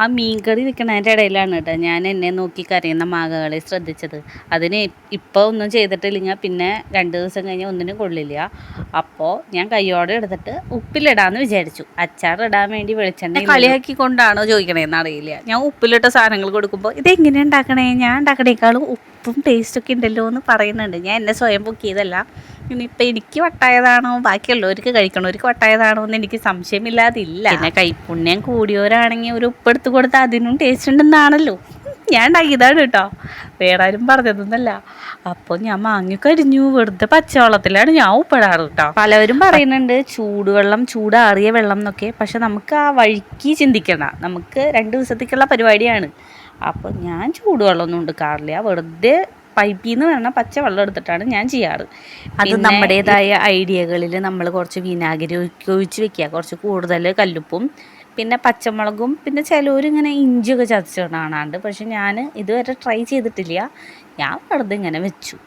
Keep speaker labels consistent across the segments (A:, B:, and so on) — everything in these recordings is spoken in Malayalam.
A: ആ മീൻകറി വെക്കണതിൻ്റെ ഇടയിലാണ് കേട്ടോ ഞാൻ എന്നെ നോക്കി കരയുന്ന മാങ്ങകളെ ശ്രദ്ധിച്ചത്. അതിന് ഇപ്പോൾ ഒന്നും ചെയ്തിട്ടില്ലെങ്കിൽ പിന്നെ 2 ദിവസം കഴിഞ്ഞ് ഒന്നിനും കൊള്ളില്ല. അപ്പോൾ ഞാൻ കയ്യോടെ എടുത്തിട്ട് ഉപ്പിലിടാമെന്ന് വിചാരിച്ചു. അച്ചാർ ഇടാൻ വേണ്ടി വെളിച്ചെണ്ണ കളിയാക്കിക്കൊണ്ടാണോ ചോദിക്കണേന്ന് അറിയില്ല. ഞാൻ ഉപ്പിലിട്ട സാധനങ്ങൾ കൊടുക്കുമ്പോൾ ഇതെങ്ങനെയാണ് ഉണ്ടാക്കണേ, ഞാൻ ഉണ്ടാക്കണേക്കാളും ഉപ്പും ടേസ്റ്റൊക്കെ ഉണ്ടല്ലോ എന്ന് പറയുന്നുണ്ട്. ഞാൻ എന്നെ സ്വയം പൊക്കിയതല്ല. ഇനിയിപ്പോൾ എനിക്ക് വട്ടായതാണോ ബാക്കിയുള്ളവർക്ക് കഴിക്കണവർക്ക് വട്ടായതാണോ എന്ന് എനിക്ക് സംശയമില്ലാതില്ല. പിന്നെ കൈപ്പുണ്യം കൂടിയവരാണെങ്കിൽ ഒരു ഉപ്പെടുത്ത് കൊടുത്താൽ അതിനും ടേസ്റ്റ് ഉണ്ടെന്നാണല്ലോ. ഞാൻ ഉണ്ടാക്കിയതാണ് കേട്ടോ, വേറെ ആരും പറഞ്ഞതൊന്നല്ല. അപ്പോൾ ഞാൻ മാങ്ങിക്കരിഞ്ഞു. വെറുതെ പച്ചവെള്ളത്തിലാണ് ഞാൻ ഉപ്പിടാറ് കേട്ടോ. പലവരും പറയുന്നുണ്ട് ചൂടുവെള്ളം, ചൂടാറിയ വെള്ളം എന്നൊക്കെ. പക്ഷെ നമുക്ക് ആ വഴിക്ക് ചിന്തിക്കണ്ട, നമുക്ക് 2 ദിവസത്തേക്കുള്ള പരിപാടിയാണ്. അപ്പോൾ ഞാൻ ചൂടുവെള്ളമൊന്നും എടുക്കാറില്ല. വെറുതെ പൈപ്പിൽ നിന്ന് വേണം പച്ചവെള്ളം എടുത്തിട്ടാണ് ഞാൻ ചെയ്യാറ്. അത് നമ്മുടേതായ ഐഡിയകളിൽ നമ്മൾ കുറച്ച് വിനാഗിരി ഒഴിച്ച് വെക്കുക, കുറച്ച് കൂടുതൽ കല്ലുപ്പും പിന്നെ പച്ചമുളകും, പിന്നെ ചിലവരിങ്ങനെ ഇഞ്ചിയൊക്കെ ചതച്ചിടാനാണ്ട്. പക്ഷെ ഞാൻ ഇതുവരെ ട്രൈ ചെയ്തിട്ടില്ല. ഞാൻ വെറുതെ ഇങ്ങനെ വെച്ചു.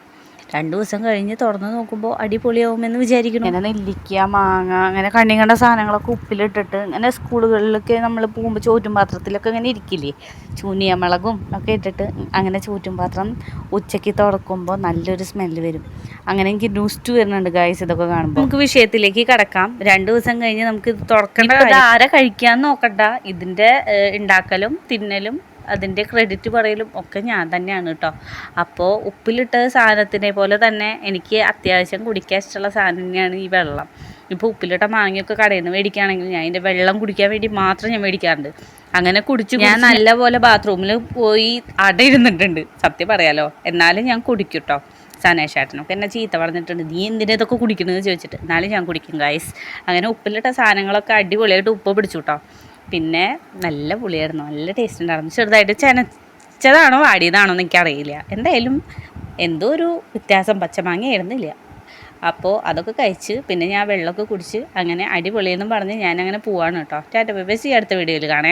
A: 2 ദിവസം കഴിഞ്ഞ് തുറന്ന് നോക്കുമ്പോൾ അടിപൊളിയാവുമെന്ന് വിചാരിക്കുന്നു. ഇങ്ങനെ നെല്ലിക്ക, മാങ്ങ, അങ്ങനെ കണ്ണി കണ്ട സാധനങ്ങളൊക്കെ ഉപ്പിലിട്ടിട്ട് ഇങ്ങനെ സ്കൂളുകളിലൊക്കെ നമ്മൾ പോകുമ്പോൾ ചോറ്റും പാത്രത്തിലൊക്കെ ഇങ്ങനെ ഇരിക്കില്ലേ, ചൂനിയ മുളകും ഒക്കെ ഇട്ടിട്ട് അങ്ങനെ ചോറ്റും പാത്രം ഉച്ചയ്ക്ക് തുറക്കുമ്പോൾ നല്ലൊരു സ്മെല്ല് വരും. അങ്ങനെ എനിക്ക് ന്യൂസ്റ്റ് വരുന്നുണ്ട് ഗായ്സ് ഇതൊക്കെ കാണുമ്പോൾ. നമുക്ക് വിഷയത്തിലേക്ക് കടക്കാം. 2 ദിവസം കഴിഞ്ഞ് നമുക്ക് ഇത് തുറക്കേണ്ട. ആരെ കഴിക്കാമെന്ന് നോക്കണ്ട, ഇതിൻ്റെ ഉണ്ടാക്കലും തിന്നലും അതിൻ്റെ ക്രെഡിറ്റ് പറയലും ഒക്കെ ഞാൻ തന്നെയാണ് കേട്ടോ. അപ്പോൾ ഉപ്പിലിട്ട സാധനത്തിനെ പോലെ തന്നെ എനിക്ക് അത്യാവശ്യം കുടിക്കാൻ ഇഷ്ടമുള്ള സാധനം തന്നെയാണ് ഈ വെള്ളം. ഇപ്പോൾ ഉപ്പിലിട്ട മാങ്ങയൊക്കെ കടയിൽ നിന്ന് മേടിക്കുകയാണെങ്കിൽ ഞാൻ അതിൻ്റെ വെള്ളം കുടിക്കാൻ വേണ്ടി മാത്രം ഞാൻ മേടിക്കാറുണ്ട്. അങ്ങനെ കുടിച്ചു ഞാൻ നല്ലപോലെ ബാത്റൂമിൽ പോയി അടയിരുന്നിട്ടുണ്ട്, സത്യം പറയാലോ. എന്നാലും ഞാൻ കുടിക്കും കേട്ടോ. സനേഷേട്ടനൊക്കെ എന്നെ ചീത്ത പറഞ്ഞിട്ടുണ്ട്, നീ എന്തിനാ ഇതൊക്കെ കുടിക്കണമെന്ന് ചോദിച്ചിട്ട്. എന്നാലും ഞാൻ കുടിക്കും ഗൈസ്. അങ്ങനെ ഉപ്പിലിട്ട സാധനങ്ങളൊക്കെ അടിപൊളിയായിട്ട് ഉപ്പ് പിടിച്ചു കേട്ടോ. പിന്നെ നല്ല പുളിയായിരുന്നു, നല്ല ടേസ്റ്റ് ഉണ്ടായിരുന്നു. ചെറുതായിട്ട് ചെനച്ചതാണോ വാടിയതാണോ എന്ന് എനിക്കറിയില്ല. എന്തായാലും എന്തോ ഒരു വ്യത്യാസം, പച്ചമാങ്ങ ആയിരുന്നില്ല. അപ്പോൾ അതൊക്കെ കഴിച്ച് പിന്നെ ഞാൻ വെള്ളമൊക്കെ കുടിച്ച് അങ്ങനെ അടിപൊളിയെന്നും പറഞ്ഞ് ഞാനങ്ങനെ പോവാണ് കേട്ടോ. ടാറ്റ ബൈ ബൈ, സീ അടുത്ത വീഡിയോയിൽ കാണാം.